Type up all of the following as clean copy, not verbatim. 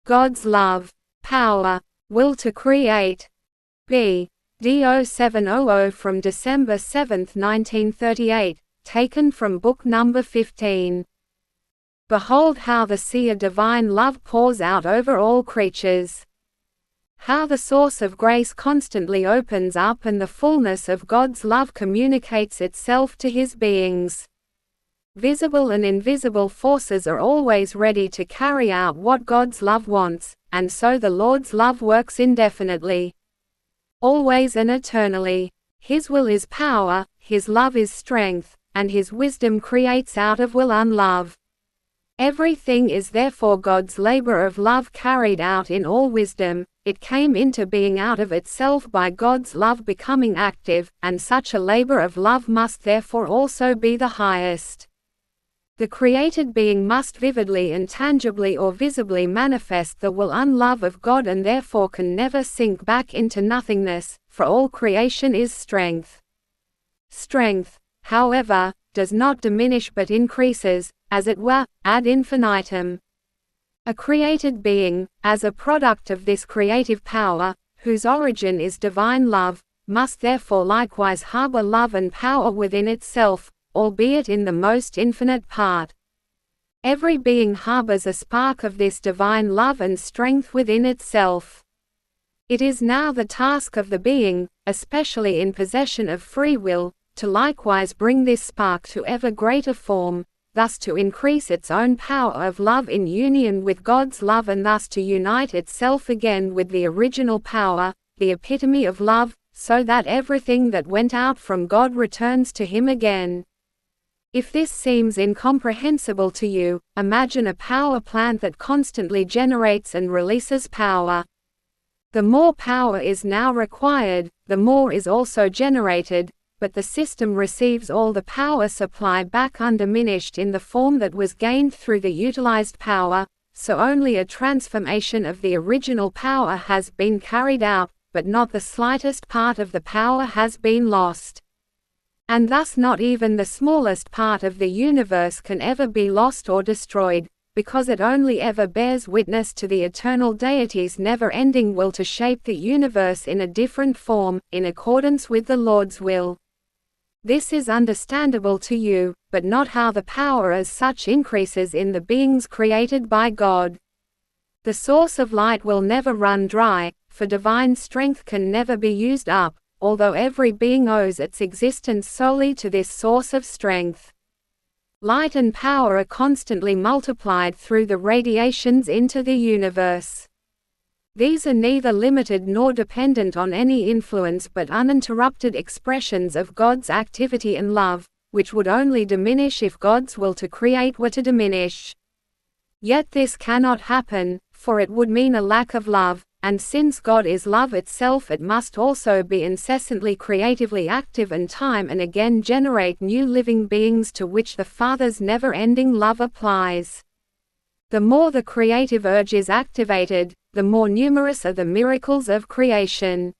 God's love, power, will to create. BD0700 from December 7, 1938, taken from book number 15. Behold how the sea of divine love pours out over all creatures. How the source of grace constantly opens up and the fullness of God's love communicates itself to His beings. Visible and invisible forces are always ready to carry out what God's love wants, and so the Lord's love works indefinitely. Always and eternally. His will is power, His love is strength, and His wisdom creates out of will unlove. Everything is therefore God's labor of love carried out in all wisdom. It came into being out of itself by God's love becoming active, and such a labor of love must therefore also be the highest. The created being must vividly and tangibly or visibly manifest the will and love of God and therefore can never sink back into nothingness, for all creation is strength. Strength, however, does not diminish but increases, as it were, ad infinitum. A created being, as a product of this creative power, whose origin is divine love, must therefore likewise harbor love and power within itself, albeit in the most infinite part. Every being harbors a spark of this divine love and strength within itself. It is now the task of the being, especially in possession of free will, to likewise bring this spark to ever greater form, thus to increase its own power of love in union with God's love and thus to unite itself again with the original power, the epitome of love, so that everything that went out from God returns to Him again. If this seems incomprehensible to you, imagine a power plant that constantly generates and releases power. The more power is now required, the more is also generated, but the system receives all the power supply back undiminished in the form that was gained through the utilized power, so only a transformation of the original power has been carried out, but not the slightest part of the power has been lost. And thus not even the smallest part of the universe can ever be lost or destroyed, because it only ever bears witness to the eternal deity's never-ending will to shape the universe in a different form, in accordance with the Lord's will. This is understandable to you, but not how the power as such increases in the beings created by God. The source of light will never run dry, for divine strength can never be used up, although every being owes its existence solely to this source of strength. Light and power are constantly multiplied through the radiations into the universe. These are neither limited nor dependent on any influence but uninterrupted expressions of God's activity and love, which would only diminish if God's will to create were to diminish. Yet this cannot happen, for it would mean a lack of love, and since God is love itself it must also be incessantly creatively active and time and again generate new living beings to which the Father's never-ending love applies. The more the creative urge is activated, the more numerous are the miracles of creation.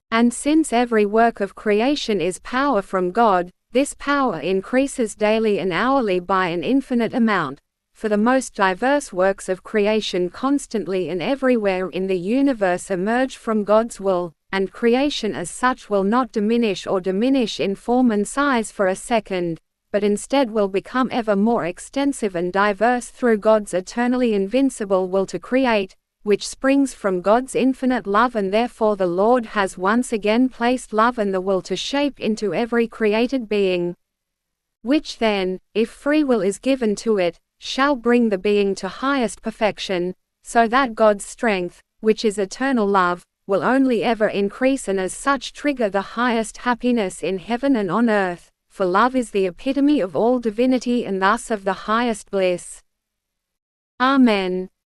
And since every work of creation is power from God, this power increases daily and hourly by an infinite amount. For the most diverse works of creation constantly and everywhere in the universe emerge from God's will, and creation as such will not diminish in form and size for a second, but instead will become ever more extensive and diverse through God's eternally invincible will to create, which springs from God's infinite love, and therefore the Lord has once again placed love and the will to shape into every created being. Which then, if free will is given to it, shall bring the being to highest perfection, so that God's strength, which is eternal love, will only ever increase and as such trigger the highest happiness in heaven and on earth, for love is the epitome of all divinity and thus of the highest bliss. Amen.